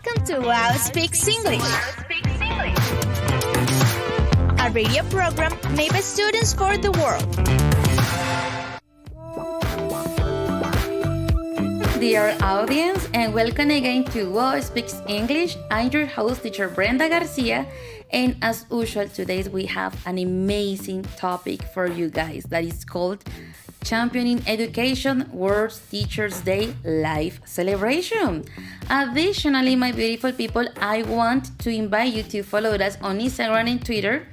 Welcome to Wow Speaks English, a radio program made by students for the world. Dear audience, and welcome again to Wow Speaks English. I'm your host, teacher Brenda Garcia, and as usual, today we have an amazing topic for you guys that is called Championing Education World Teachers Day Live Celebration. Additionally, my beautiful people, I want to invite you to follow us on Instagram and Twitter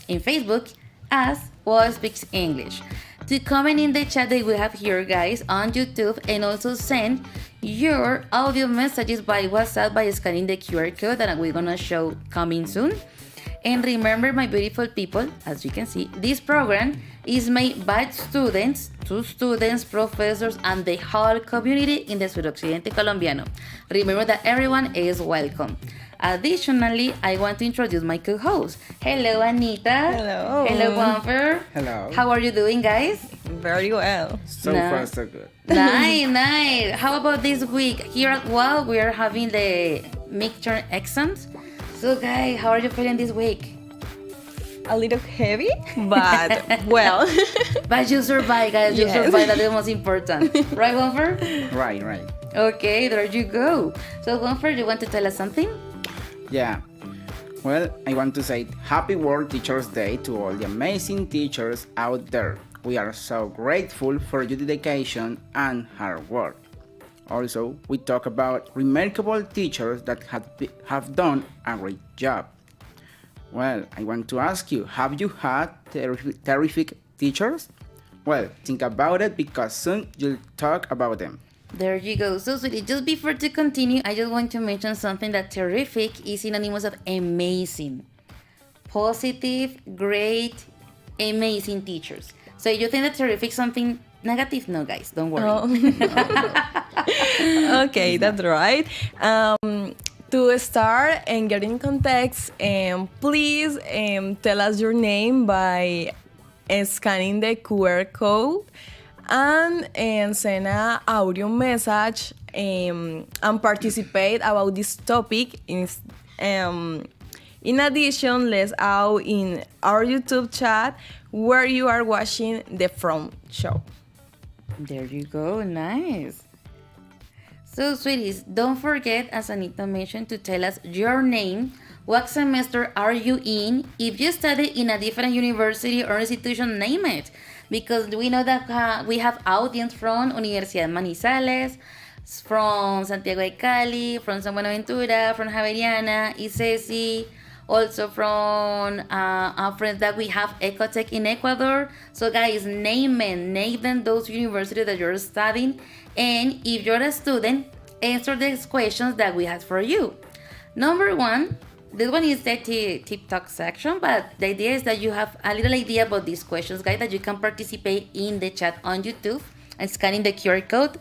and Facebook as Wow Speaks English. To comment in the chat that we have here, guys, on YouTube, and also send your audio messages by WhatsApp by scanning the QR code that we're gonna show coming soon. And remember, my beautiful people, as you can see, this program is made by students, professors, and the whole community in the Occidente colombiano. Remember that everyone is welcome. Additionally, I want to introduce my co-host. Hello, Anita. Hello. Hello, Juanfer. Hello. How are you doing, guys? Very well. So far, so good. Nice. How about this week? Here at WOW, we are having the midterm exams. So, guys, how are you feeling this week? A little heavy, but well. But you survive, guys. You Yes. survive. That's the most important. Right, Juanfer? Right. Okay, there you go. So, Juanfer, you want to tell us something? Yeah. Well, I want to say Happy World Teachers Day to all the amazing teachers out there. We are so grateful for your dedication and hard work. Also, we talk about remarkable teachers that have done a great job. Well, I want to ask you, have you had terrific teachers? Well, think about it because soon you'll talk about them. There you go. So, sweetie, just before to continue, I just want to mention something that terrific is synonymous of amazing. Positive, great, amazing teachers. So you think that terrific is something negative? No, guys, don't worry. Okay, that's right. To start and get in context, please tell us your name by scanning the QR code and send an audio message and participate about this topic. In addition, let's out in our YouTube chat where you are watching the front show. There you go. Nice. So, sweeties, don't forget, as Anita mentioned, to tell us your name, what semester are you in, if you study in a different university or institution, name it. Because we know that we have audience from Universidad Manizales, from Santiago de Cali, from San Buenaventura, from Javeriana, ICESI, also from our friends that we have Ecotech in Ecuador. So guys, name them those universities that you're studying. And if you're a student, answer these questions that we have for you. Number one, this one is the TikTok section, but the idea is that you have a little idea about these questions, guys, that you can participate in the chat on YouTube and scanning the QR code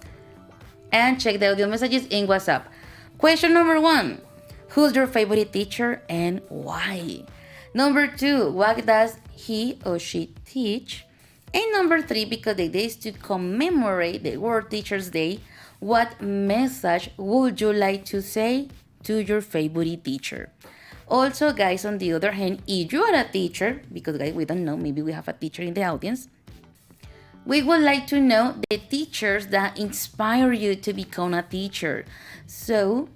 and check the audio messages in WhatsApp. Question number one, who's your favorite teacher and why? Number two, what does he or she teach? And number three, because the idea is to commemorate the World Teachers Day, what message would you like to say to your favorite teacher? Also, guys, on the other hand, if you are a teacher, because guys, we don't know, maybe we have a teacher in the audience, we would like to know the teachers that inspire you to become a teacher. So,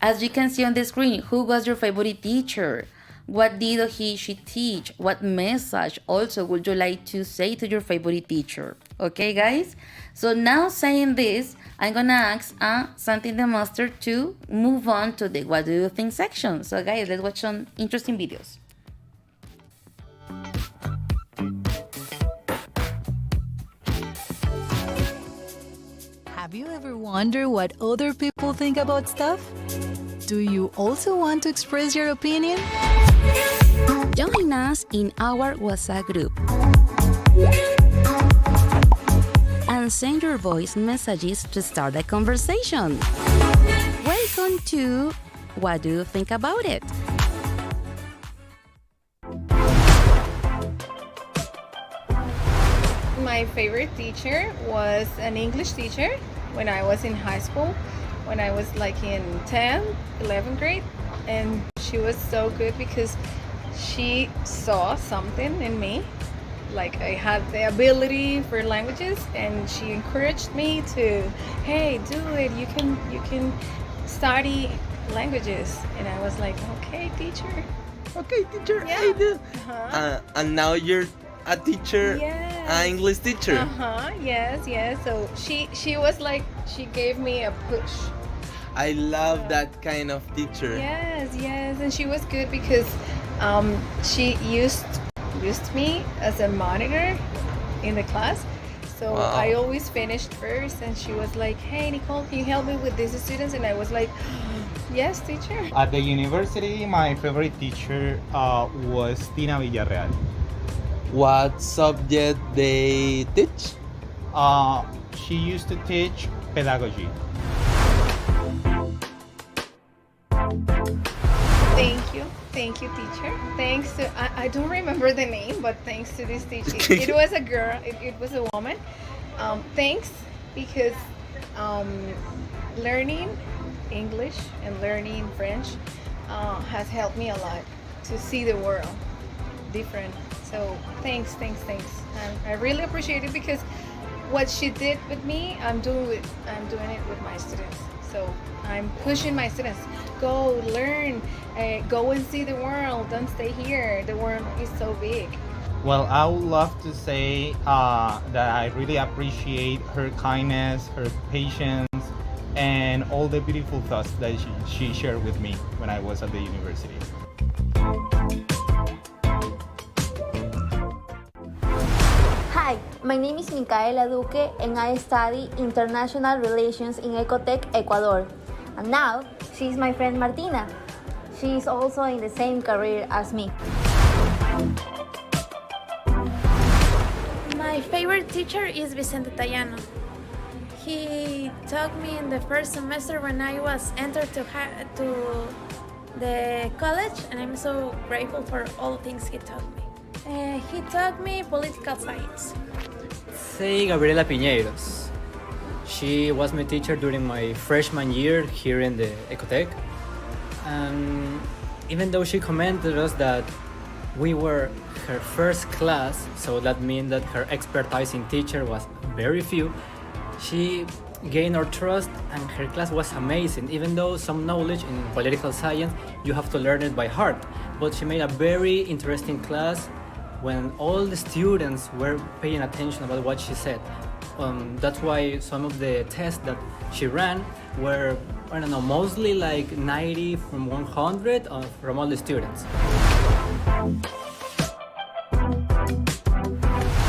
as you can see on the screen, who was your favorite teacher? What did she teach? What message also would you like to say to your favorite teacher? Okay, guys? So now saying this, I'm gonna ask Santi the Master to move on to the What Do You Think section. So guys, let's watch some interesting videos. Have you ever wondered what other people think about stuff? Do you also want to express your opinion? Join us in our WhatsApp group and send your voice messages to start a conversation. Welcome to What Do You Think About It? My favorite teacher was an English teacher when I was in high school. when I was like in 10th, 11th grade, and she was so good because she saw something in me, like I had the ability for languages, and she encouraged me to, hey, do it, you can study languages. And I was like, okay, teacher. Okay, teacher, Yeah. I do. And now you're a teacher, Yes. an English teacher. Yes. So she was like, she gave me a push. I love that kind of teacher. Yes, and she was good because she used me as a monitor in the class. So Wow. I always finished first, and she was like, hey, Nicole, can you help me with these students? And I was like, yes, teacher. At the university, my favorite teacher was Tina Villarreal. What subject they teach? She used to teach pedagogy. Thank you, teacher. Thanks to, I don't remember the name, but thanks to this teacher. It was a girl, it was a woman. Thanks, because learning English and learning French has helped me a lot to see the world different. So thanks. I really appreciate it, because what she did with me, I'm doing it with my students. So I'm pushing my students, go learn, go and see the world, don't stay here, the world is so big. Well, I would love to say that I really appreciate her kindness, her patience, and all the beautiful thoughts that she shared with me when I was at the university. Hi, my name is Micaela Duque and I study International Relations in Ecotech, Ecuador. And now, she's my friend Martina. She's also in the same career as me. My favorite teacher is Vicente Tallano. He taught me in the first semester when I was entered to the college, and I'm so grateful for all the things he taught me. He taught me political science. Say Gabriela Piñeiros. She was my teacher during my freshman year here in the Ecotech. And even though she commented us that we were her first class, so that means that her expertise in teacher was very few, she gained our trust and her class was amazing. Even though some knowledge in political science, you have to learn it by heart. But she made a very interesting class when all the students were paying attention about what she said. That's why some of the tests that she ran were, I don't know, mostly like 90 from 100 from all the students.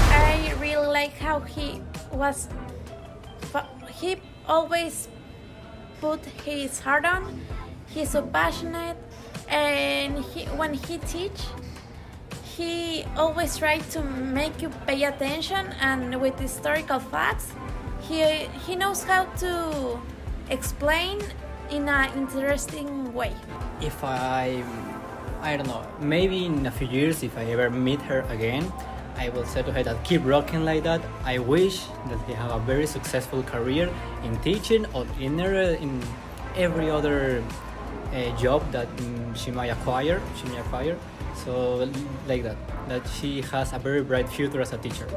I really like how he always put his heart on. He's so passionate, and when he teach, he always tries to make you pay attention, and with historical facts, he knows how to explain in an interesting way. If I don't know, maybe in a few years, if I ever meet her again, I will say to her that keep rocking like that. I wish that he have a very successful career in teaching or in every other job that she may acquire. So like that she has a very bright future as a teacher.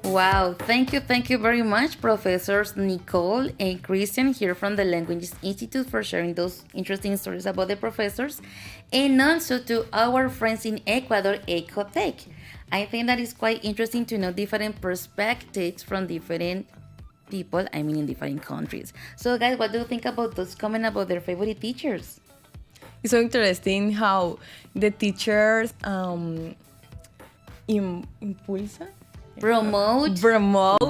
Wow, thank you very much, Professors Nicole and Christian here from the Languages Institute, for sharing those interesting stories about the professors, and also to our friends in Ecuador, Ecotech. I think that is quite interesting to know different perspectives from different people, in different countries. So guys, what do you think about those comment about their favorite teachers? It's so interesting how the teachers impulsa Promote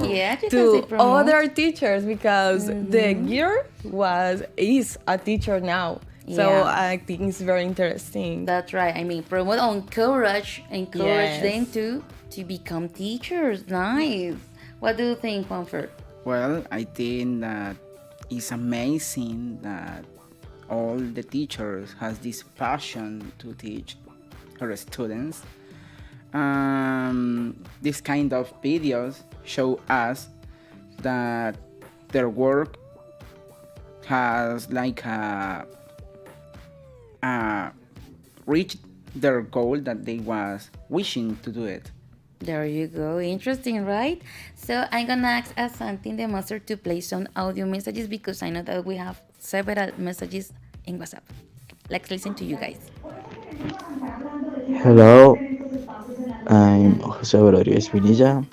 yeah, you can say to promote. other teachers, because the girl is a teacher now. So Yeah. I think it's very interesting. That's right. Promote, encourage Yes. them to become teachers. Nice. What do you think, Comfort? Well, I think that it's amazing that all the teachers has this passion to teach her students, This kind of videos show us that their work has like reached their goal that they was wishing to do it. There you go. Interesting, right? So I'm gonna ask Santi the master to play some audio messages because I know that we have several messages in WhatsApp. Let's listen to you guys. Hello, I'm Jose Aurelio Espinilla.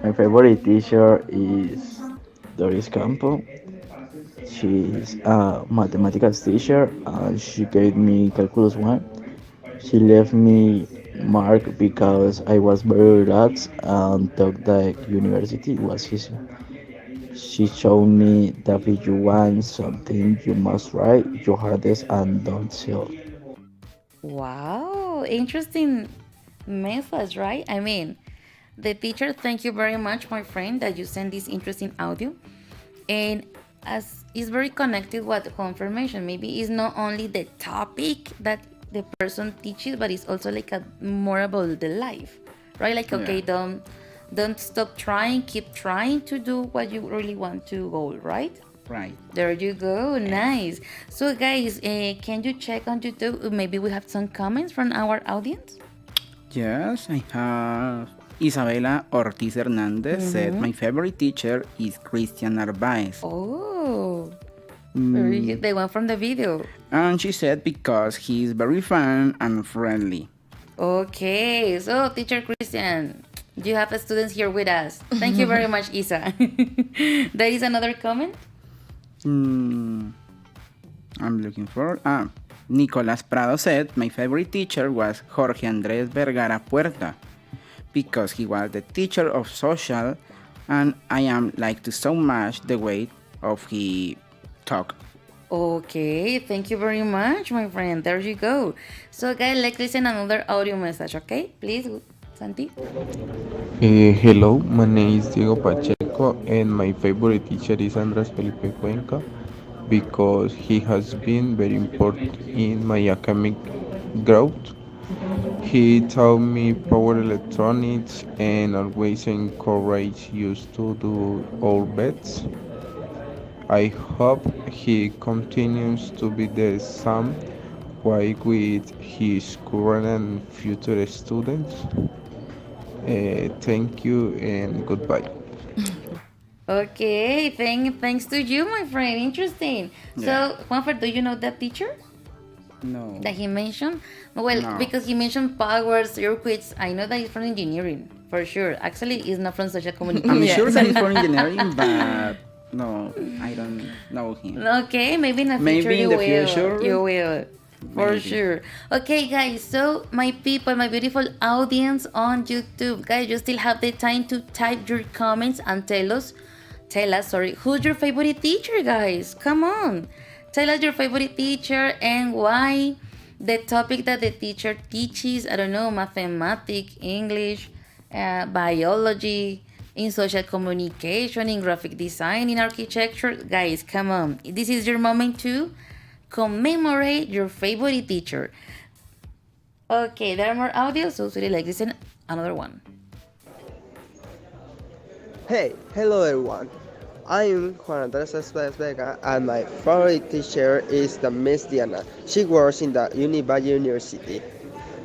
My favorite teacher is Doris Campo. She's a mathematics teacher and she gave me Calculus 1. She left me mark because I was very relaxed and thought that university was easy. She showed me that if you want something, you must try your hardest and don't sell. Wow, interesting message, right? I mean, the teacher, thank you very much, my friend, that you sent this interesting audio. And as it's very connected with confirmation, maybe it's not only the topic that the person teaches, but it's also like a more about the life, right? Like, okay, don't stop trying, keep trying to do what you really want to go, right? Right. There you go. Nice. So, guys, can you check on YouTube? Maybe we have some comments from our audience. Yes, I have Isabela Ortiz Hernandez said, my favorite teacher is Christian Narvaez. Oh, very good. The one from the video. And she said because he's very fun and friendly. Okay, so Teacher Christian, you have students here with us. Thank you very much, Isa. There is another comment. I'm looking for. Nicolas Prado said, my favorite teacher was Jorge Andrés Vergara Puerta because he was the teacher of social and I am like to so much the way of he talk. Okay, thank you very much, my friend. There you go. So, guys, let's listen another audio message, okay? Please, Santi. Hello, my name is Diego Pacheco and my favorite teacher is Andres Felipe Cuenca because he has been very important in my academic growth. He taught me power electronics and always encouraged us to do our best. I hope he continues to be the same way with his current and future students. Thank you and goodbye. Okay, thanks to you, my friend. Interesting. Yeah. So, Juanfer, do you know that teacher No. that he mentioned? Well, No. because he mentioned power circuits, I know that he's from engineering, for sure. Actually, he's not from social communication. I'm sure that he's for engineering, but no, I don't know him. Okay, maybe in the future Maybe in you the will. future. You will. For Maybe. sure. Okay, guys, so my people, my beautiful audience on YouTube, guys, you still have the time to type your comments and tell us, who's your favorite teacher, guys? Come on. Tell us your favorite teacher and why, the topic that the teacher teaches, I don't know, mathematics, English, biology, in social communication, in graphic design, in architecture. Guys, come on. This is your moment to commemorate your favorite teacher. Okay, there are more audio, so really like listen another one. Hey, hello everyone. I'm Juan Andrés Céspedes Vega and my favorite teacher is the Miss Diana. She works in the University.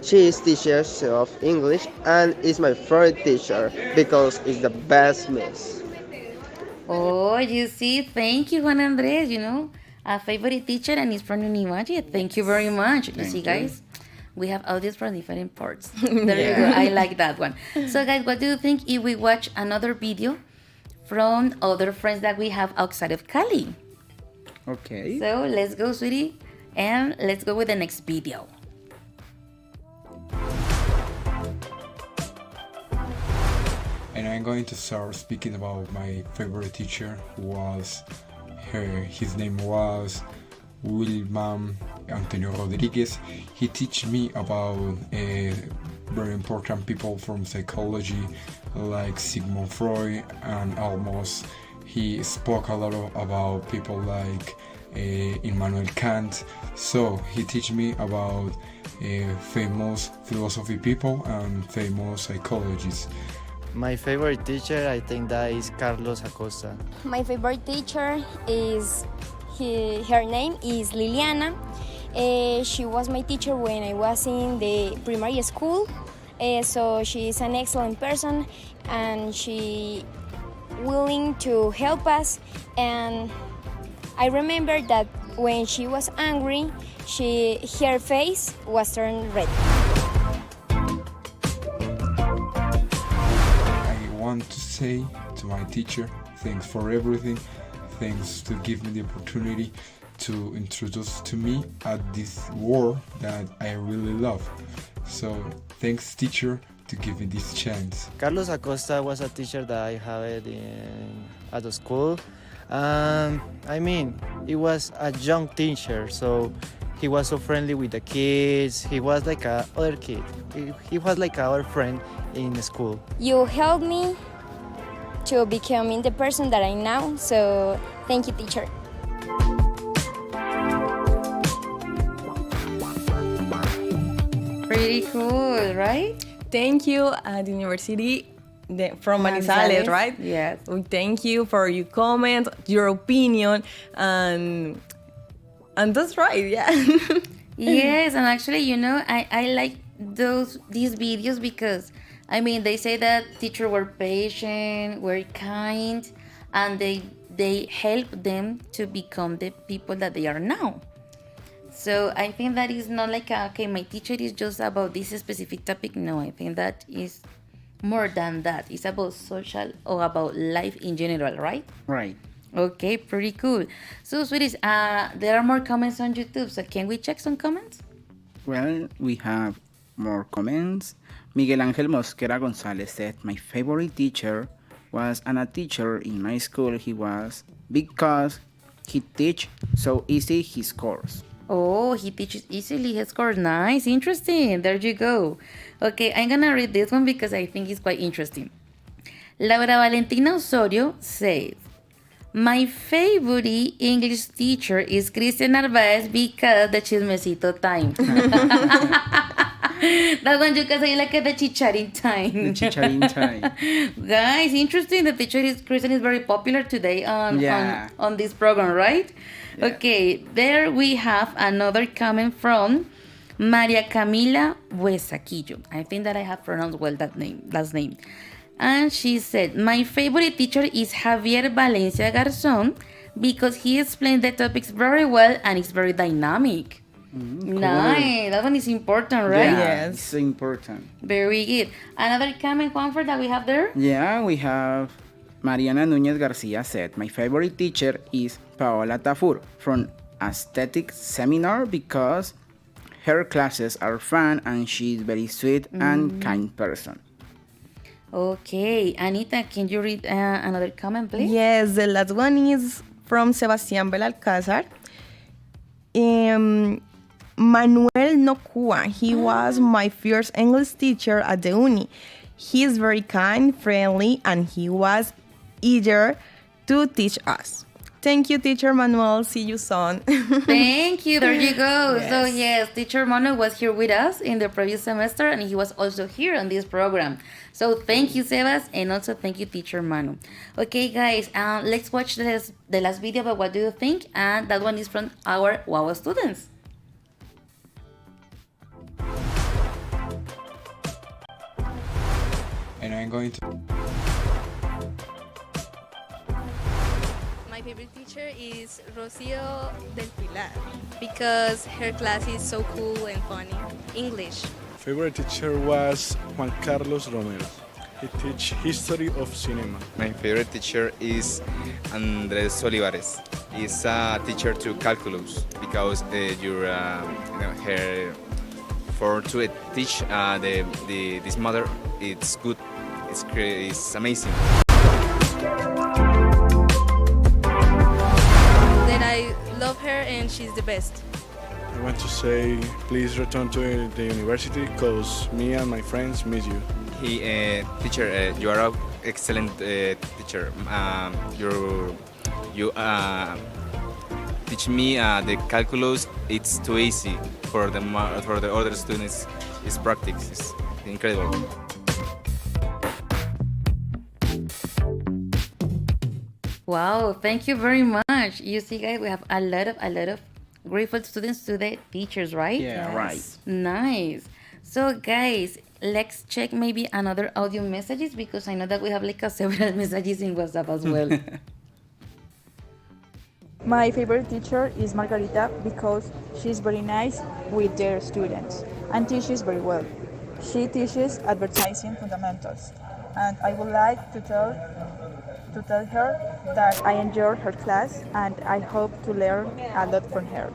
She is teacher of English and is my favorite teacher because it's the best miss. Oh, you see, thank you, Juan Andres. You know, a favorite teacher and it's from Univalle. Thank you very much. You see, guys, we have audios from different parts. There you go. I like that one. So, guys, what do you think if we watch another video from other friends that we have outside of Cali? Okay. So, let's go, sweetie, and let's go with the next video. And I'm going to start speaking about my favorite teacher, who was his name was Wilman Antonio Rodriguez. He teach me about very important people from psychology like Sigmund Freud and almost he spoke a lot about people like Immanuel Kant. So he teach me about famous philosophy people and famous psychologists. My favorite teacher, I think that is Carlos Acosta. My favorite teacher is, her name is Liliana. She was my teacher when I was in the primary school. So she is an excellent person and she willing to help us. And I remember that when she was angry, her face was turned red. I want to say to my teacher, thanks for everything. Thanks to give me the opportunity to introduce to me at this world that I really love. So thanks teacher to give me this chance. Carlos Acosta was a teacher that I had at the school. I mean, he was a young teacher, so he was so friendly with the kids. He was like a other kid. He was like our friend in school. You helped me to becoming the person that I am now, so thank you, teacher. Pretty cool, right? Thank you at the university from Manizales, right? Yes. We thank you for your comment, your opinion, and that's right, yeah. Yes, and actually, you know, I like these videos because, I mean, they say that teachers were patient, were kind, and they help them to become the people that they are now. So I think that is not like, okay, my teacher is just about this specific topic. No, I think that is more than that. It's about social or about life in general, right? Right. Okay, pretty cool. So, sweeties, there are more comments on YouTube. So can we check some comments? Well, we have more comments. Miguel Ángel Mosquera González said, my favorite teacher was a teacher in my school. He was because he teach so easy his course. Oh, he teaches easily his course. Nice, interesting. There you go. Okay, I'm gonna read this one because I think it's quite interesting. Laura Valentina Osorio says, my favorite English teacher is Cristian Narvaez because the chismecito time. That one you can say like the chicharin time. The chicharin time. Guys, interesting. The teacher is Cristian is very popular today on this program, right? Yeah. Okay, there we have another comment from Maria Camila Buesaquillo. I think that I have pronounced well that last name. And she said, my favorite teacher is Javier Valencia Garzón because he explains the topics very well and it's very dynamic. Cool. Nice. That one is important, right? Yeah, it's so important. Very good. Another comment, Juanfer, that we have there? Yeah, we have Mariana Núñez Garcia said, my favorite teacher is Paola Tafur from Aesthetic Seminar because her classes are fun and she's very sweet and kind person. Okay, Anita, can you read another comment, please? Yes, the last one is from Sebastián Belalcázar. Manuel Nocua, he was my first English teacher at the uni. He is very kind, friendly, and he was eager to teach us. Thank you, Teacher Manuel. See you soon. Thank you. There you go. Yes. So, yes, Teacher Manuel was here with us in the previous semester, and he was also here on this program. So, thank you, Sebas, and also thank you, Teacher Manu. Okay, guys, let's watch the last video about what do you think, and that one is from our WOW students. And I'm going to... My favorite teacher is Rocio del Pilar because her class is so cool and funny. English. Favorite teacher was Juan Carlos Romero. He teach history of cinema. My favorite teacher is Andres Olivares. He's a teacher to calculus because her for to teach this mother it's good. It's amazing. That I love her and she's the best. I want to say please return to the university because me and my friends miss you. Teacher, you are an excellent teacher. teach me the calculus. It's too easy for the other students. It's practice. It's incredible. Wow, thank you very much. You see, guys, we have a lot of grateful students to the teachers, right? Yeah, right. Nice. So, guys, let's check maybe another audio messages because I know that we have like several messages in WhatsApp as well. My favorite teacher is Margarita because she's very nice with their students and teaches very well. She teaches advertising fundamentals, and I would like to tell her that I enjoy her class and I hope to learn a lot from her.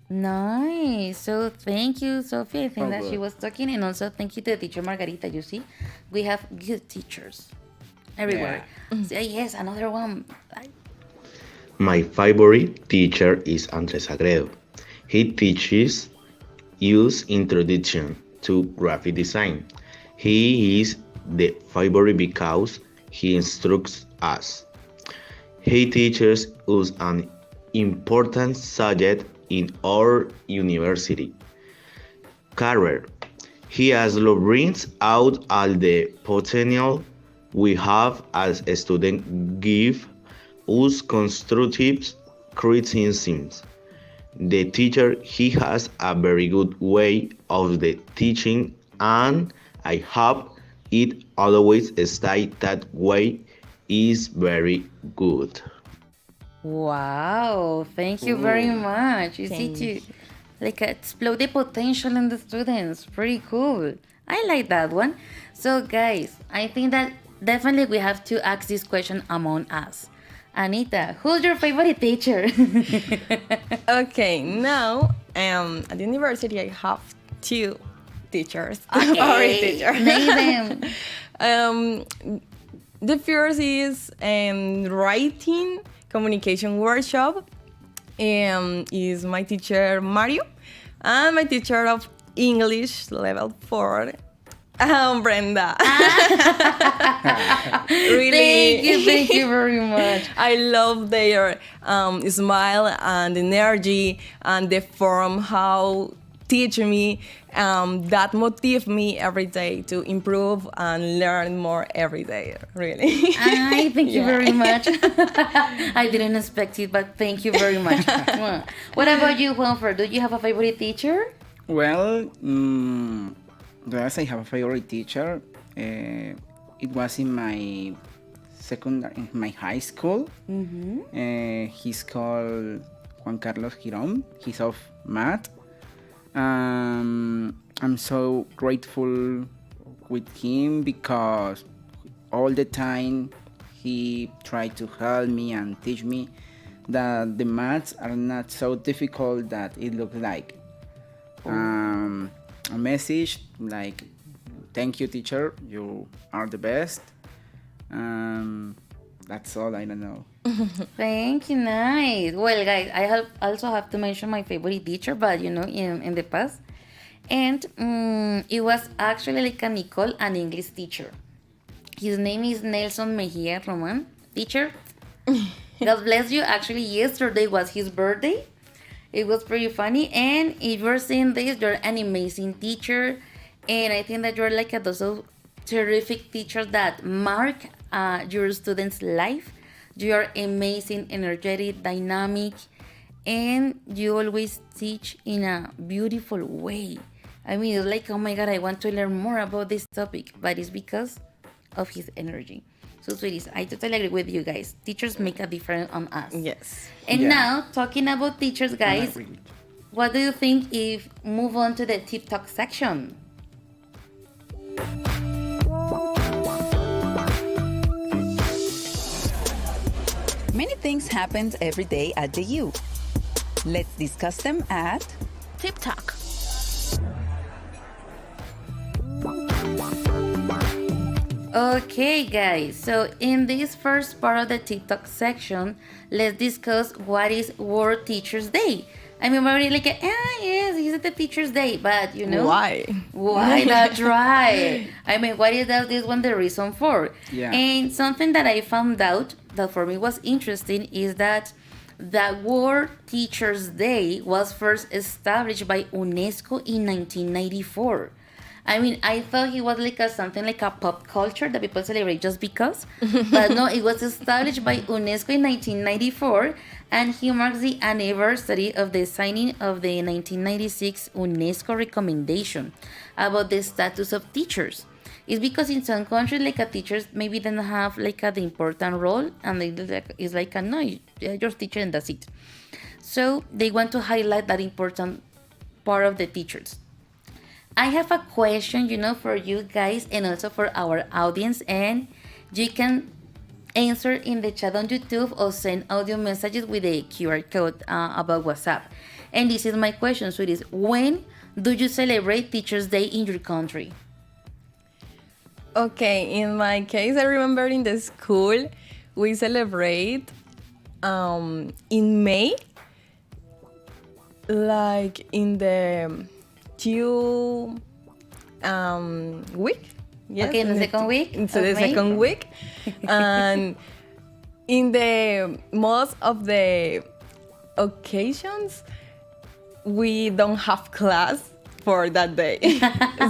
Nice. So thank you, Sophie. I think Oh, that good. she was talking, and also thank you to the teacher Margarita. You see, we have good teachers everywhere. So, yes, another one. My favorite teacher is Andres Agredo. He teaches us introduction to graphic design. He is the favorite because he instructs us. He teaches us an important subject in our university career. He also brings out all the potential we have as a student, give us constructive criticisms. The teacher, he has a very good way of the teaching, and I hope it always stay that way. Is very good. Wow, thank you very much. You see, Thank to like explode the potential in the students. Pretty cool. I like that one. So, guys, I think that definitely we have to ask this question among us. Anita, who's your favorite teacher? Okay, now at the university I have two teachers. Okay, Favorite teacher. name them. The first is writing communication workshop. Is my teacher Mario, and my teacher of English level 4, Brenda. Really, Thank you very much. I love their smile and energy and the form how teach me that motive me every day to improve and learn more every day. Really. I thank you Yeah. very much. I didn't expect it, but thank you very much. What about you, Juanfer? Do you have a favorite teacher? Well, yes, I have a favorite teacher. It was in my in my high school. He's called Juan Carlos Girón. He's of math. I'm so grateful with him because all the time he tried to help me and teach me that the maths are not so difficult that it looks like. A message like, thank you teacher, you are the best. That's all, I don't know. Thank you, nice. Well, guys, I also have to mention my favorite teacher, but in the past. And it was actually like a Nicole, an English teacher. His name is Nelson Mejia Roman. Teacher, God bless you. Actually, yesterday was his birthday. It was pretty funny. And if you're seeing this, you're an amazing teacher. And I think that you're like a those terrific teachers that mark your students' life. You are amazing, energetic, dynamic, and you always teach in a beautiful way. I mean, it's like, oh my God, I want to learn more about this topic, but it's because of his energy. So, sweeties, I totally agree with you guys. Teachers make a difference on us. Yes. And now, talking about teachers, guys, what do you think if move on to the TikTok section? Many things happen every day at the U. Let's discuss them at TikTok. Okay, guys, so in this first part of the TikTok section, let's discuss what is World Teachers Day. I mean, we're already like, yes, it's the Teachers Day, but Why? Why? That's right. I mean, what is that? This one the reason for? Yeah. And something that I found out that for me was interesting is that The World Teachers Day was first established by UNESCO in 1994. I mean, I thought it was like something like a pop culture that people celebrate just because. But no, it was established by UNESCO in 1994, and he marks the anniversary of the signing of the 1996 UNESCO recommendation about the status of teachers. It's because in some countries, like a teachers maybe don't have like the important role, and it's like no, you're just teacher and that's it. So they want to highlight that important part of the teachers. I have a question, for you guys and also for our audience, and you can answer in the chat on YouTube or send audio messages with the QR code about WhatsApp. And this is my question, sweeties. When do you celebrate Teachers' Day in your country? Okay, in my case, I remember in the school we celebrate in May, like in the two week. Yes, Okay, in the second week. So the second week, and in the most of the occasions, we don't have class for that day.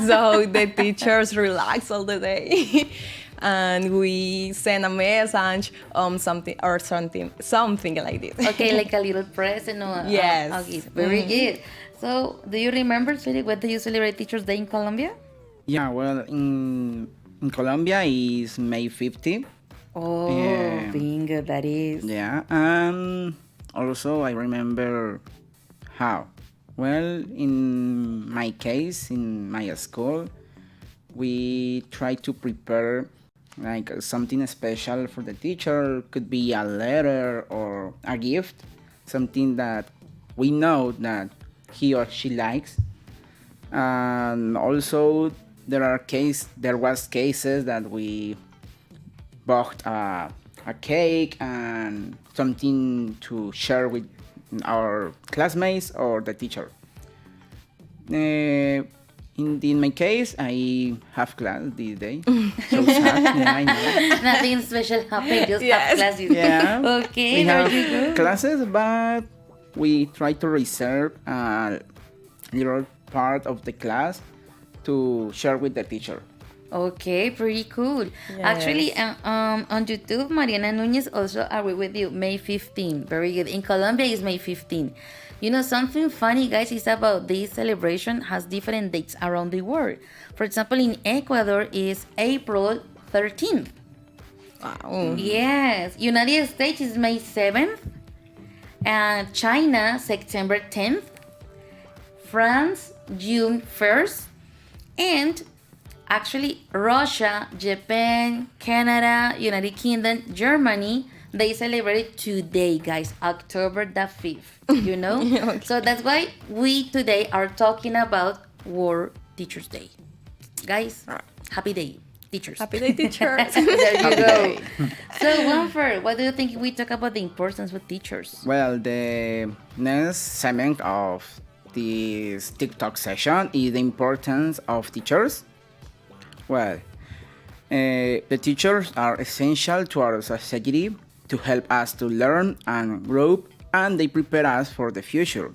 So the teachers relax all the day. And we send a message something like this. Okay, like a little present or yes. a gift. Very good. So, do you remember, sweetie, when do you celebrate Teachers' Day in Colombia? Yeah, well, in Colombia is May 15th. Oh, bingo, that is. Yeah, and also I remember how. Well, in my case, in my school, we try to prepare like something special for the teacher. Could be a letter or a gift, something that we know that he or she likes. And also there was cases that we bought a cake and something to share with our classmates or the teacher. In my case, I have class this day. So sad. Yeah, I know. Nothing special happened, just have classes. Yeah. Okay, We there have you go. classes, but we try to reserve a little part of the class to share with the teacher. Okay, pretty cool. Yes. Actually, on YouTube, Mariana Nunez also agree with you. May 15, very good. In Colombia, it's May 15. Something funny, guys, is about this celebration has different dates around the world. For example, in Ecuador is April 13th. Wow. Yes. United States is May 7th. And China, September 10th. France, June 1st. And actually, Russia, Japan, Canada, United Kingdom, Germany, they celebrate today, guys, October the 5th, Okay. So that's why we today are talking about World Teachers' Day. Guys, happy day, teachers. Happy day, teachers. There you Happy go. day. So, Juanfer, what do you think if we talk about the importance of teachers? Well, the next segment of this TikTok session is the importance of teachers. Well, the teachers are essential to our society to help us to learn and grow, and they prepare us for the future.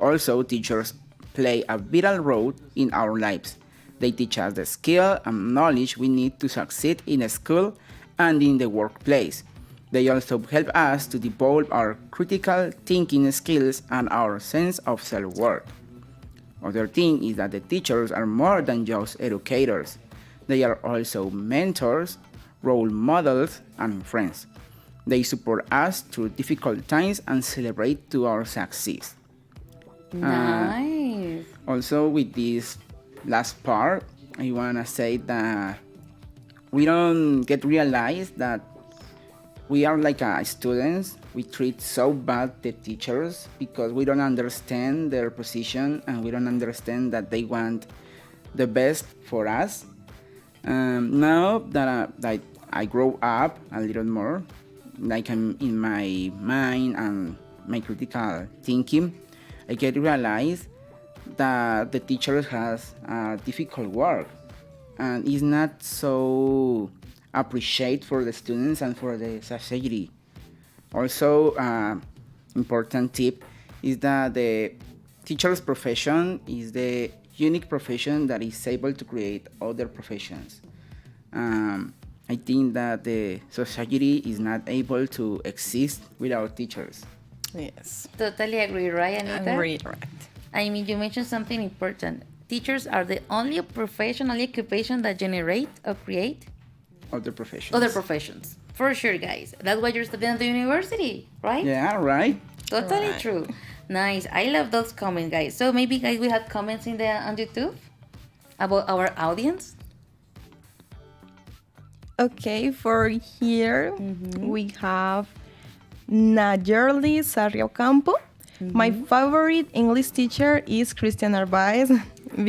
Also, teachers play a vital role in our lives. They teach us the skill and knowledge we need to succeed in school and in the workplace. They also help us to develop our critical thinking skills and our sense of self-worth. Other thing is that the teachers are more than just educators. They are also mentors, role models, and friends. They support us through difficult times and celebrate to our success. Nice. Also, with this last part, I wanna say that we don't get realized that we are like students. We treat so bad the teachers because we don't understand their position and we don't understand that they want the best for us. Now that I grow up a little more, like I'm in my mind and my critical thinking, I get to realize that the teacher has difficult work and is not so appreciated for the students and for the society. Also, important tip is that the teacher's profession is the unique profession that is able to create other professions. I think that the society is not able to exist without teachers. Yes. Totally agree, right, Anita? Agree, right. I mean, you mentioned something important. Teachers are the only professional occupation that generate or create Other professions. other professions. For sure, guys. That's why you're studying at the university, right? Yeah, right. Totally Right. true. Nice. I love those comments, guys. So maybe, guys, we have comments on YouTube about our audience. Okay, for here we have Nayerli Sarrio Campo. My favorite English teacher is Christian Narvaez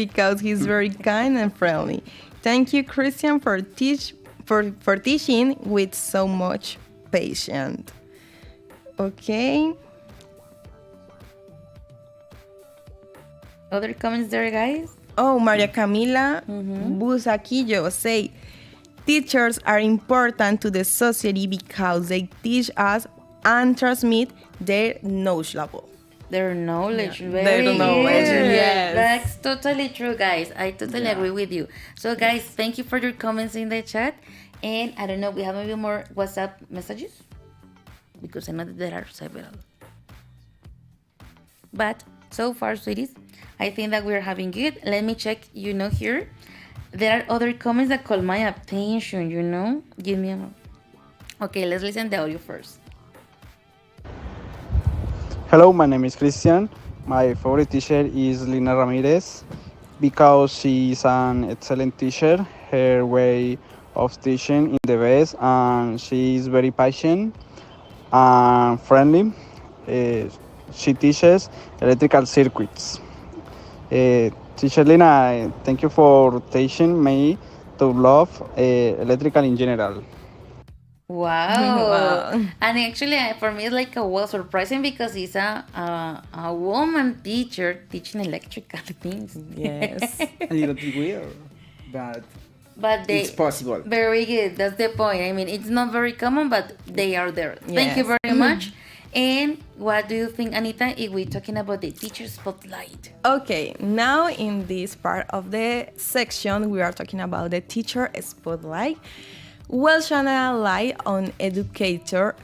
because he's very kind and friendly. Thank you, Christian, for teaching with so much patience. Okay. Other comments there, guys? Oh, Maria Camila Busaquillo say, teachers are important to the society because they teach us and transmit their knowledge level. Their knowledge. Yeah. Very Their knowledge, good. yes. That's totally true, guys. I totally agree with you. So, guys, thank you for your comments in the chat. And I don't know, we have maybe more WhatsApp messages? Because I know that there are several. But so far, sweeties, I think that we're having good. Let me check, here. There are other comments that call my attention, Give me a moment. Okay, let's listen to the audio first. Hello, my name is Christian. My favorite teacher is Lina Ramirez because she is an excellent teacher. Her way of teaching is the best, and she is very patient and friendly. She teaches electrical circuits. Teacher Lina, thank you for teaching me to love electrical in general. Wow. And actually, for me, it's like surprising because it's a woman teacher teaching electrical things. Yes. A little bit weird, but it's possible. Very good. That's the point. I mean, it's not very common, but they are there. Thank you Yes. very much. And what do you think, Anita, if we're talking about the teacher spotlight? Okay, now in this part of the section, we are talking about the teacher spotlight. We'll shine a light on educator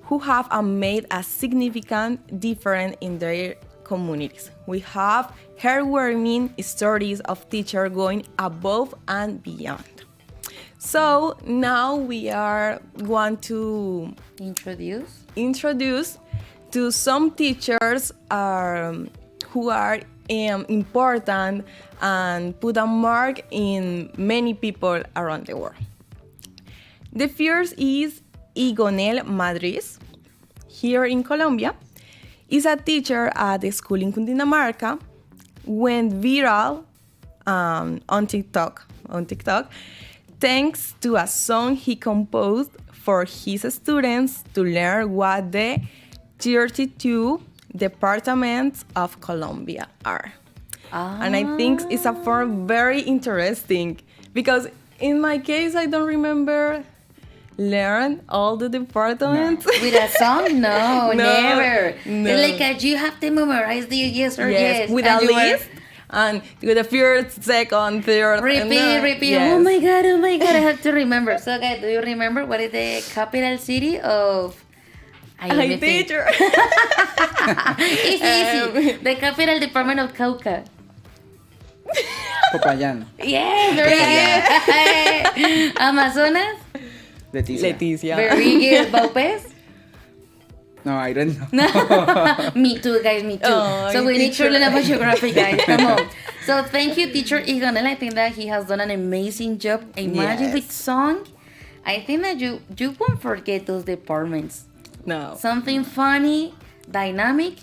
who have made a significant difference in their communities. We have heartwarming stories of teachers going above and beyond. So now we are going to introduce to some teachers who are important and put a mark in many people around the world. The first is Igonel Madriz, here in Colombia. Is a teacher at the school in Cundinamarca, went viral on TikTok thanks to a song he composed for his students to learn what the 32 departments of Colombia are. And I think it's a form very interesting because in my case, I don't remember learn all the departments. With a song? No, never. No. It's like you have to memorize the yes or yes. With and a you are- list and with the first, second, third. Repeat. Yes. Oh my god, I have to remember. So guys, do you remember what is the capital city of I teacher. Easy. The capital department of Cauca. Popayán. Yeah, very good. Amazonas. Leticia. Very good. Baupés. No, I don't know. Me too, guys, me too. Oh, So we need to teacher. learn about geography, guys. Come on. So thank you, teacher Igonel. I think that he has done an amazing job. Imagine Yes. with song. I think that you won't forget those departments. No. Something funny, dynamic.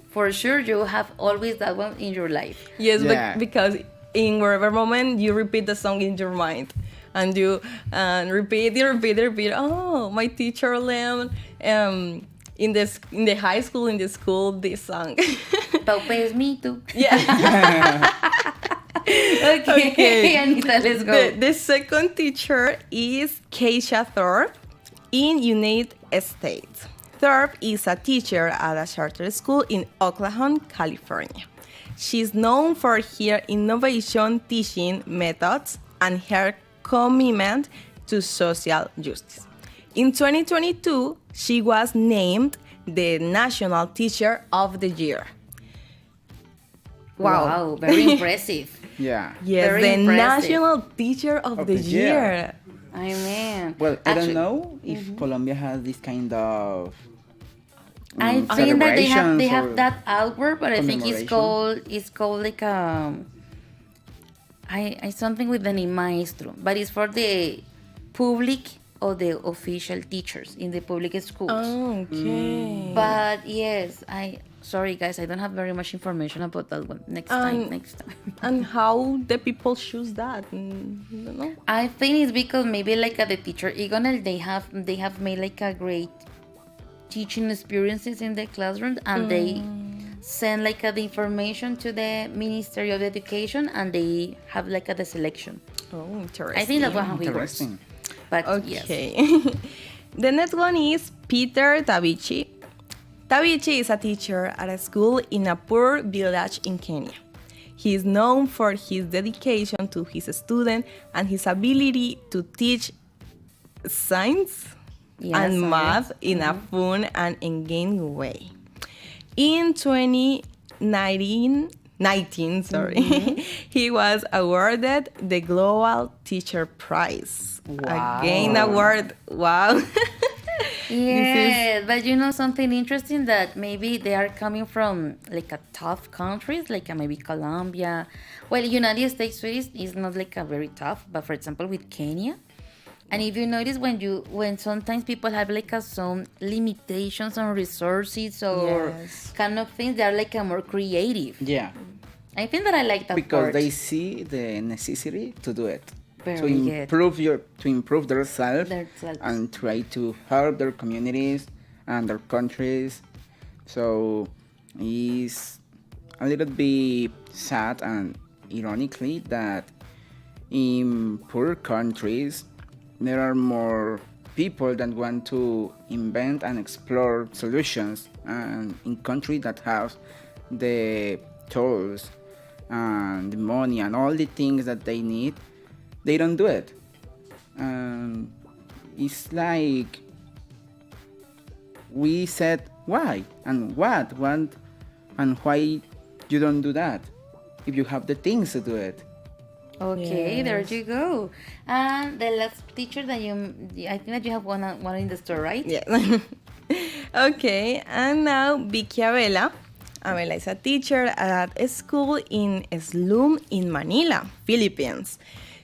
For sure, you have always that one in your life. Yes, Yeah. because in whatever moment you repeat the song in your mind. And you repeat. Oh, my teacher learned in the high school, in the school, this song. Baupés, me too. Yeah. Okay, Anita, let's go. The second teacher is Keisha Thorpe in United States. Thorpe is a teacher at a charter school in Oakland, California. She's known for her innovation teaching methods and her commitment to social justice. In 2022, she was named the National Teacher of the Year. Wow, very impressive. Yeah. Yes, Very the impressive. National Teacher of the Year. I mean, Well, I actually- don't know if Colombia has this kind of. I think that they celebrations have or that outward, but I think commemoration. it's called like I something with the name maestro, but it's for the public or the official teachers in the public schools. Oh, okay. But yes, sorry guys, I don't have very much information about that one. Next time. And how the people choose that? I don't know. I think it's because maybe like the teacher Igonel, they have made like a great teaching experiences in the classroom, and they send like the information to the Ministry of Education, and they have like the selection. Oh, interesting. I think that's how it works. But Okay. yes. The next one is Peter Tabichi. Tabichi is a teacher at a school in a poor village in Kenya. He is known for his dedication to his students and his ability to teach science and math in a fun and engaging way. In 2019, he was awarded the Global Teacher Prize. Wow. Again, award. Wow. Yeah, but you know something interesting, that maybe they are coming from like a tough countries, like maybe Colombia. Well, United States is not like a very tough, but for example with Kenya. And if you notice, when sometimes people have like some limitations on resources or kind of things, they are like a more creative. Yeah. I think that I like that Because part. they see the necessity to do it. Very to improve themselves and try to help their communities and their countries. So it's a little bit sad and ironically that in poor countries there are more people that want to invent and explore solutions, and in countries that have the tools and the money and all the things that they need, they don't do it. It's like we said why and what and why you don't do that if you have the things to do it. Okay, there you go. And the last teacher that I think that you have one in the store, right? Yeah. Okay, and now Vicky Abela. Abela is a teacher at a school in slum in Manila, Philippines.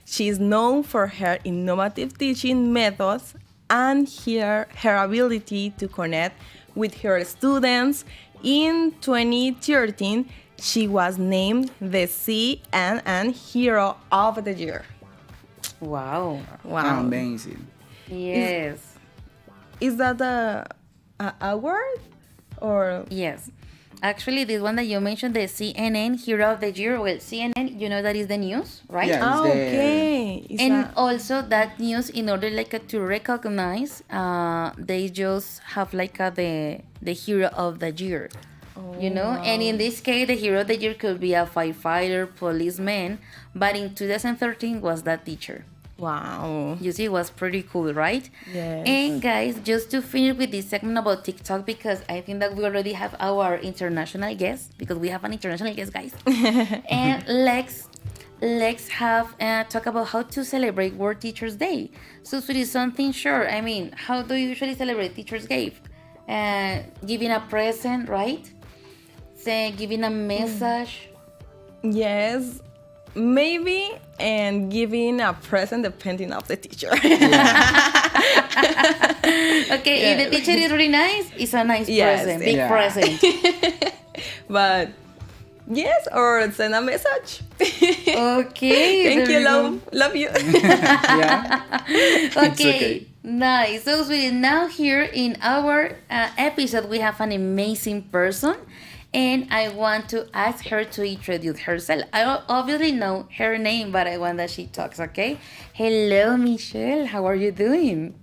She is known for her innovative teaching methods and her ability to connect with her students. In 2013, she was named the CNN Hero of the Year. Wow. Wow. Amazing. Yes. Is that a award or? Yes. Actually, this one that you mentioned, the CNN Hero of the Year, well, CNN, you know that is the news, right? Yeah, okay. And also that news, in order like to recognize, they just have like the Hero of the Year. You know, and in this case, the hero of the year could be a firefighter, policeman, but in 2013 was that teacher. Wow. You see, it was pretty cool, right? Yes. And guys, just to finish with this segment about TikTok, because I think that we already have our international guest, because we have an international guest, guys. And let's have talk about how to celebrate World Teachers Day. So, sweetie, something short. I mean, how do you usually celebrate Teachers Day? Giving a present, right? Giving a message. Yes, maybe, and giving a present depending of the teacher. Okay, if the teacher is really nice, it's a nice present, big present. But yes, or send a message. Okay. Thank you, love you. Okay. Nice. So sweetie, now here in our episode, we have an amazing person. And I want to ask her to introduce herself. I obviously know her name, but I want that she talks, okay? Hello, Michelle. How are you doing?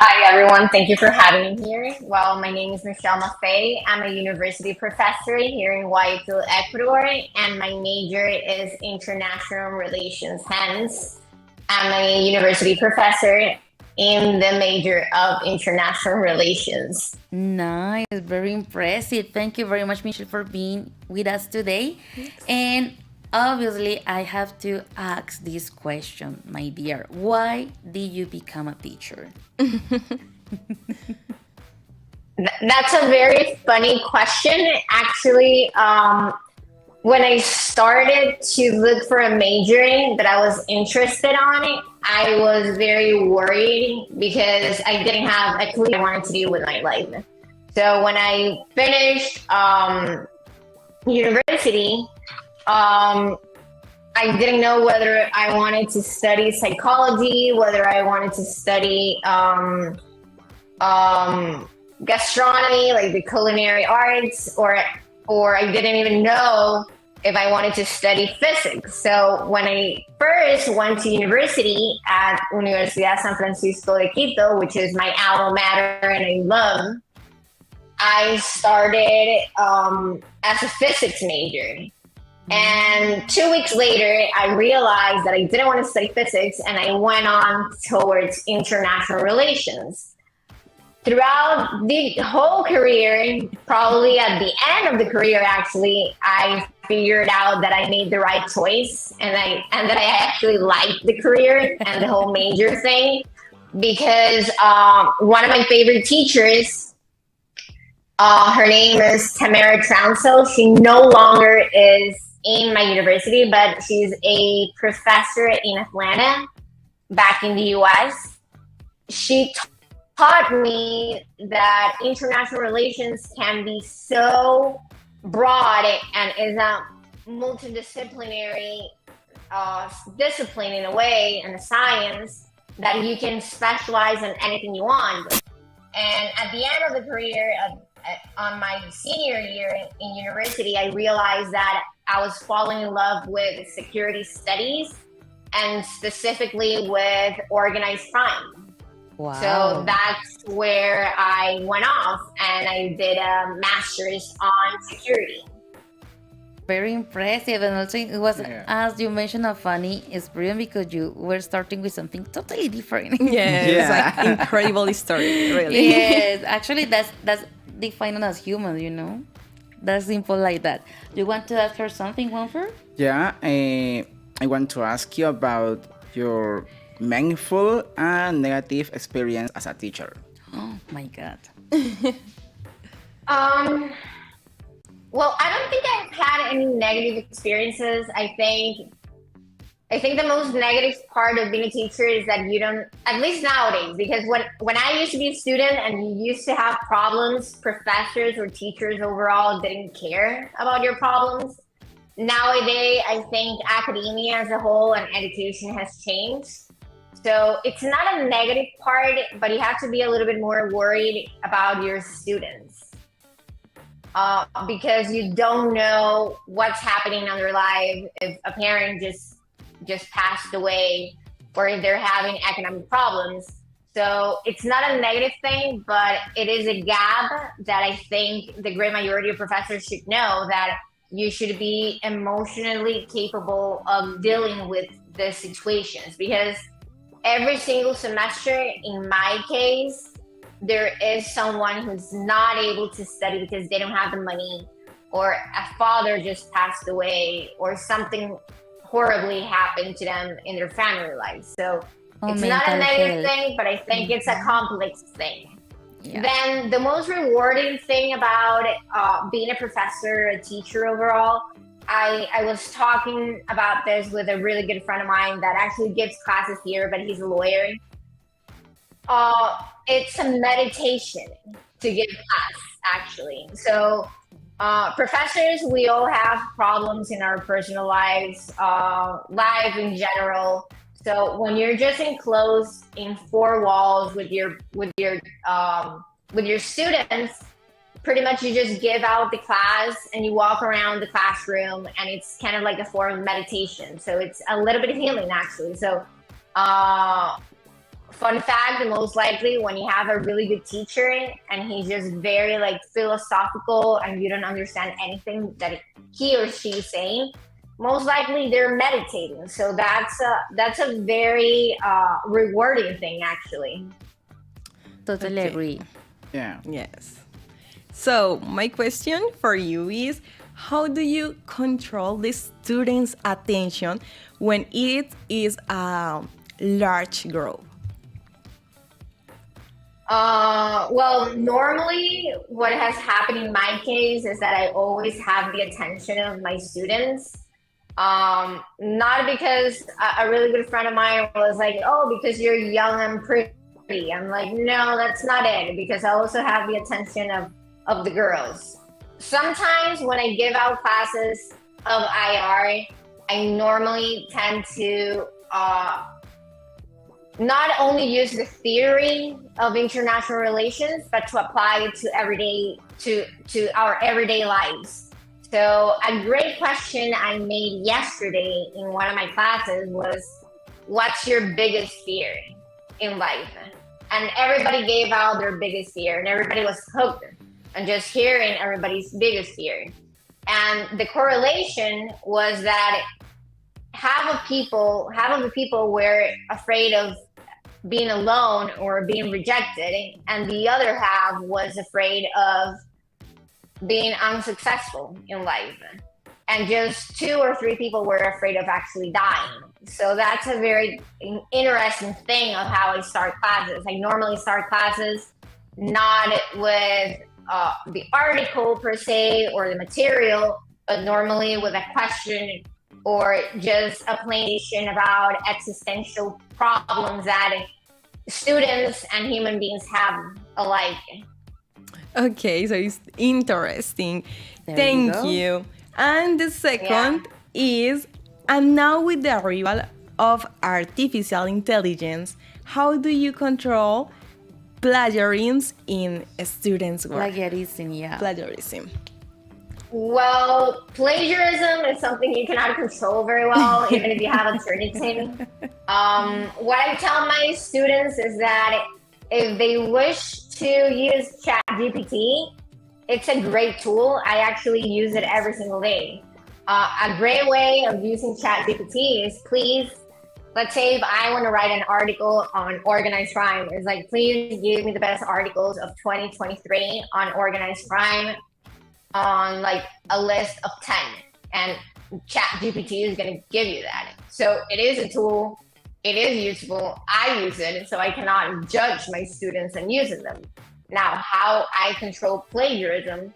Hi, everyone. Thank you for having me here. Well, my name is Michelle Maffei. I'm a university professor here in Guayaquil, Ecuador, and my major is international relations. Hence, I'm a university professor in the major of international relations. Nice, very impressive. Thank you very much, Michelle, for being with us today. And obviously, I have to ask this question, my dear. Why did you become a teacher? That's a very funny question. Actually, when I started to look for a majoring that I was interested on, I was very worried because I didn't have a clue what I wanted to do with my life. So when I finished university, I didn't know whether I wanted to study psychology, whether I wanted to study gastronomy, like the culinary arts, or I didn't even know if I wanted to study physics. So when I first went to university at Universidad San Francisco de Quito, which is my alma mater and I love, I started as a physics major. And 2 weeks later, I realized that I didn't want to study physics and I went on towards international relations. Throughout the whole career, probably at the end of the career, actually, I figured out that I made the right choice and that I actually liked the career and the whole major thing because one of my favorite teachers, her name is Tamara Trounsel. She no longer is in my university, but she's a professor in Atlanta, back in the US. She taught me that international relations can be so broad and is a multidisciplinary discipline in a way, and a science that you can specialize in anything you want. And at the end of the career, on my senior year in university, I realized that I was falling in love with security studies and specifically with organized crime. Wow. So that's where I went off and I did a master's on security. Very impressive. And also, it was, as you mentioned, a funny experience because you were starting with something totally different. Yeah, it's like incredible story, really. Yes, actually, that's defined as human, you know? That's simple like that. You want to ask her something, Juanfer? Yeah, I want to ask you about your meaningful and negative experience as a teacher. Oh my God. Well, I don't think I've had any negative experiences. I think the most negative part of being a teacher is that you don't, at least nowadays, because when I used to be a student and you used to have problems, professors or teachers overall didn't care about your problems. Nowadays, I think academia as a whole and education has changed. So it's not a negative part, but you have to be a little bit more worried about your students. Because you don't know what's happening in their life, if a parent just passed away or if they're having economic problems. So it's not a negative thing, but it is a gap that I think the great majority of professors should know, that you should be emotionally capable of dealing with the situations, because every single semester, in my case, there is someone who's not able to study because they don't have the money, or a father just passed away, or something horribly happened to them in their family life. So it's not a negative thing, but I think it's a complex thing. Yeah. Then the most rewarding thing about being a professor, a teacher overall, I was talking about this with a really good friend of mine that actually gives classes here, but he's a lawyer. It's a meditation to give class, actually. So professors, we all have problems in our personal lives, life in general. So when you're just enclosed in four walls with your students, pretty much you just give out the class and you walk around the classroom, and it's kind of like a form of meditation. So it's a little bit of healing, actually. So fun fact, most likely when you have a really good teacher and he's just very like philosophical and you don't understand anything that he or she is saying, most likely they're meditating. So that's a very rewarding thing, actually. Totally agree. Yeah. Yes. So my question for you is, how do you control the students' attention when it is a large group? Well, normally what has happened in my case is that I always have the attention of my students. Not because a really good friend of mine was like, oh, because you're young and pretty. I'm like, no, that's not it, because I also have the attention of the girls. Sometimes when I give out classes of IR, I normally tend to not only use the theory of international relations, but to apply it to our everyday lives. So a great question I made yesterday in one of my classes was, what's your biggest fear in life? And everybody gave out their biggest fear, and everybody was hooked on just hearing everybody's biggest fear. And the correlation was that half of the people were afraid of being alone or being rejected, and the other half was afraid of being unsuccessful in life. And just 2 or 3 people were afraid of actually dying. So that's a very interesting thing of how I start classes. I normally start classes not with the article per se or the material, but normally with a question or just a explanation about existential problems that students and human beings have alike. Okay, so it's interesting. There Thank you go. you. And the second is, and now with the arrival of artificial intelligence, how do you control plagiarism in students' work? Plagiarism, yeah. Plagiarism. Well, plagiarism is something you cannot control very well, even if you have a Turnitin. What I tell my students is that if they wish to use ChatGPT, it's a great tool. I actually use it every single day. A great way of using ChatGPT is, please, let's say if I want to write an article on organized crime, it's like, please give me the best articles of 2023 on organized crime on like a list of 10, and ChatGPT is going to give you that. So it is a tool. It is useful. I use it, so I cannot judge my students and using them. Now, how I control plagiarism?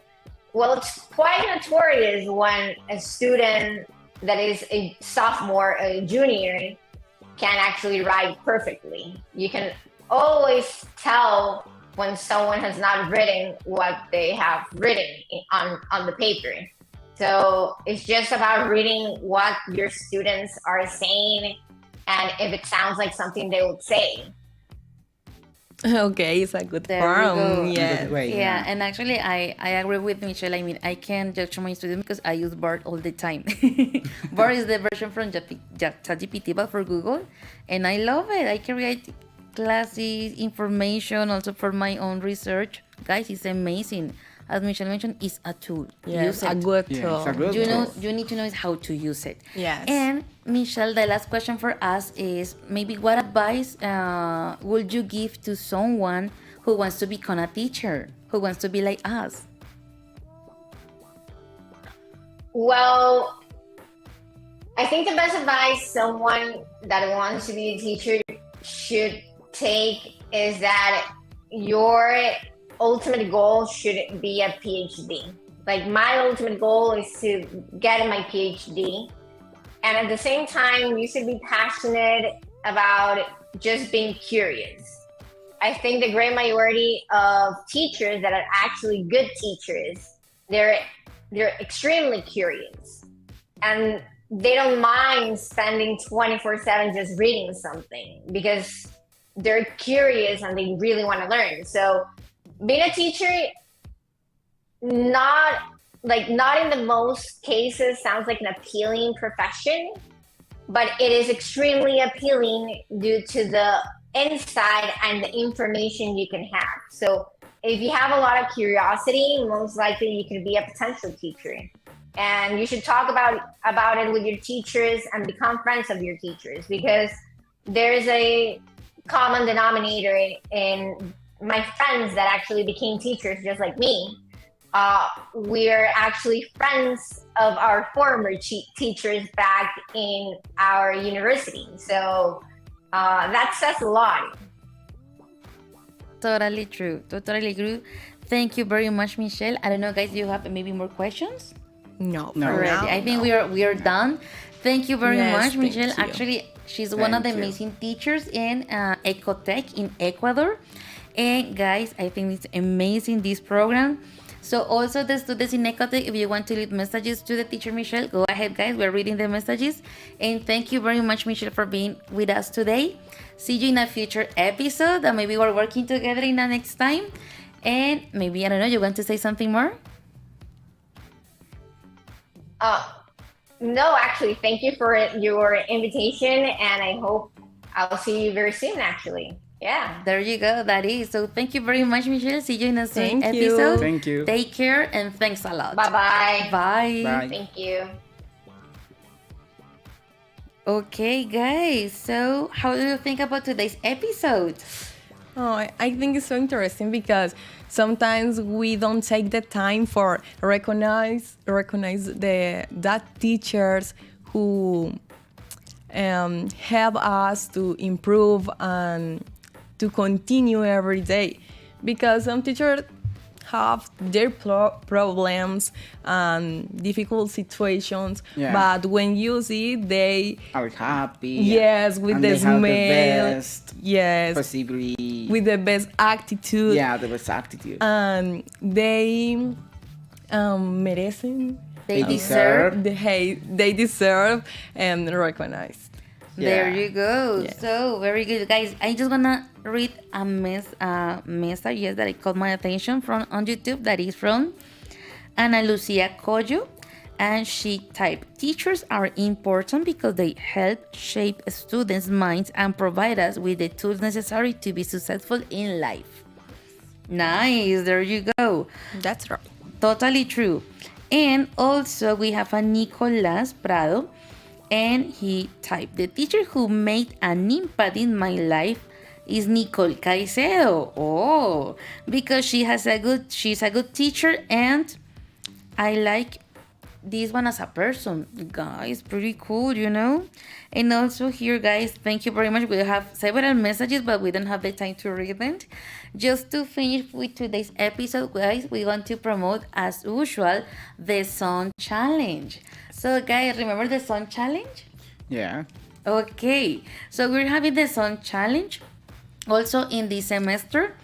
Well, it's quite notorious when a student that is a sophomore, a junior, can actually write perfectly. You can always tell when someone has not written what they have written on the paper. So it's just about reading what your students are saying and if it sounds like something they would say. Okay, it's a good There we form. go. Yes. Yeah, and actually, I agree with Michelle. I mean, I can judge my students because I use BART all the time. BART is the version from ChatGPT, but for Google, and I love it. I can create classes, information, also for my own research. Guys, it's amazing. As Michelle mentioned, it's a tool. Yes, Use a it. good tool. It's a good tool. You need to know how to use it. Yes. And Michelle, the last question for us is maybe what advice would you give to someone who wants to become a teacher, who wants to be like us? Well, I think the best advice someone that wants to be a teacher should take is that your ultimate goal should be a PhD. Like my ultimate goal is to get my PhD. And at the same time, you should be passionate about just being curious. I think the great majority of teachers that are actually good teachers, they're extremely curious. And they don't mind spending 24/7 just reading something because they're curious and they really want to learn. So being a teacher, not in the most cases sounds like an appealing profession, but it is extremely appealing due to the insight and the information you can have. So if you have a lot of curiosity, most likely you can be a potential teacher. And you should talk about it with your teachers and become friends of your teachers, because there's a common denominator in my friends that actually became teachers just like me. We're actually friends of our former teachers back in our university. So that says a lot. Totally true. Totally agree. Thank you very much, Michelle. I don't know, guys, do you have maybe more questions? No, Already. I think we are done. Thank you very Yes, much, thank Michelle. you. Actually, she's one of the Thank you. amazing teachers in Ecotech in Ecuador. And guys, I think it's amazing, this program. So also the students in Ecotech, if you want to leave messages to the teacher Michelle, go ahead, guys. We're reading the messages. And thank you very much, Michelle, for being with us today. See you in a future episode, and maybe we're working together in the next time. And maybe, I don't know, you want to say something more? No, actually, thank you for your invitation, and I hope I'll see you very soon, actually. Yeah. There you go. That is. So thank you very much, Michelle. See you in a soon Thank you. episode. Thank you. Take care, and thanks a lot. Bye-bye. Bye. Bye. Thank you. Okay, guys. So how do you think about today's episode? Oh, I think it's so interesting because sometimes we don't take the time for recognize that teachers who help us to improve and to continue every day, because some teachers have their problems and difficult situations, Yeah. but when you see they Are happy. yes, with and the they have smile, the best yes, possibly. with the best attitude, Yeah, the best attitude. and they merecen, They deserve. they deserve and recognized. There Yeah. you go. Yes. So very good, guys. I just wanna read a message, yes, that it caught my attention from on YouTube. That is from Ana Lucia Coyo, and she typed, "Teachers are important because they help shape students' minds and provide us with the tools necessary to be successful in life." Nice. There you go. That's right. Totally true. And also we have a Nicolas Prado, and he typed, "The teacher who made an impact in my life is Nicole Caicedo." Oh, because she's a good teacher, and I like this one as a person. Guys, pretty cool, you know? And also here, guys, thank you very much. We have several messages, but we don't have the time to read them. Just to finish with today's episode, guys, we want to promote, as usual, the Song Challenge. So, guys, remember the Song Challenge? Yeah. Okay, so we're having the Song Challenge also in this semester,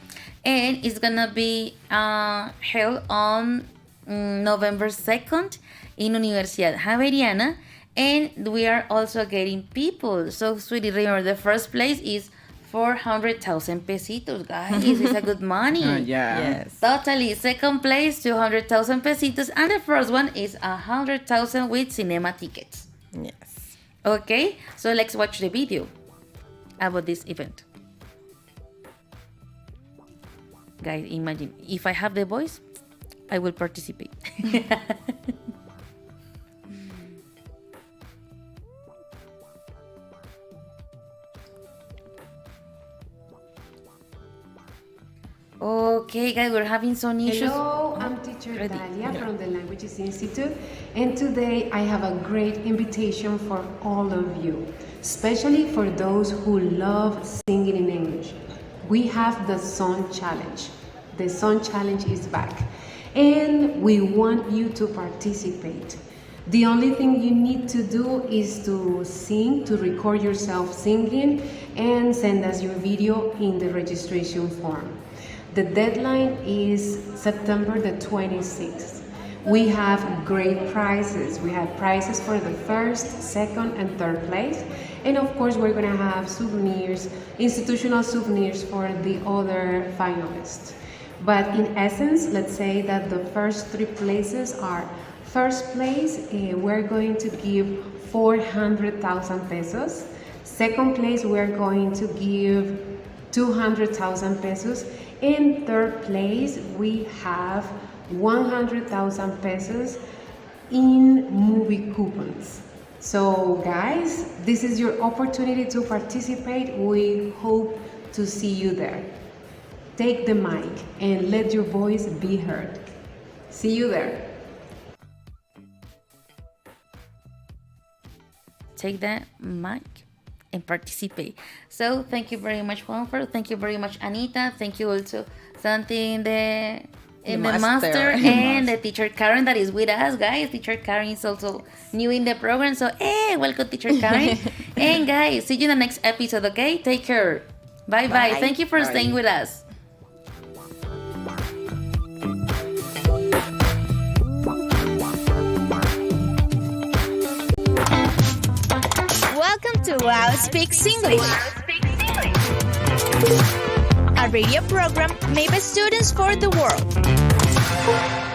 and it's gonna be held on November 2nd in Universidad Javeriana, and we are also getting people. So, sweetie, remember the first place is 400,000 pesitos, guys. It's a good money. Yeah. Yes. Totally. Second place, 200,000 pesitos, and the first one is 100,000 with cinema tickets. Yes. Okay, so let's watch the video about this event. Guys, imagine if I have the voice, I will participate. Okay, guys, we're having some issues. Hello, I'm teacher Ready. Dalia from the Languages Institute, and today I have a great invitation for all of you, especially for those who love singing in English. We have the Song Challenge. The Song Challenge is back, and we want you to participate. The only thing you need to do is to sing, to record yourself singing, and send us your video in the registration form. The deadline is September the 26th. We have great prizes. We have prizes for the first, second, and third place. And of course, we're gonna have souvenirs, institutional souvenirs for the other finalists. But in essence, let's say that the first three places are: first place, we're going to give 400,000 pesos. Second place, we're going to give 200,000 pesos. In third place, we have 100,000 pesos in movie coupons. So guys, this is your opportunity to participate. We hope to see you there. Take the mic and let your voice be heard. See you there. Take that mic and participate. So thank you very much, Juanfer. Thank you very much, Anita. Thank you also, Santi in the master and the teacher Karen that is with us, guys. Teacher Karen is also new in the program. So hey, welcome, teacher Karen. And guys, see you in the next episode, okay? Take care. Bye bye. Thank you for staying with us. Welcome to Wow Speaks English, a radio program made by students for the world.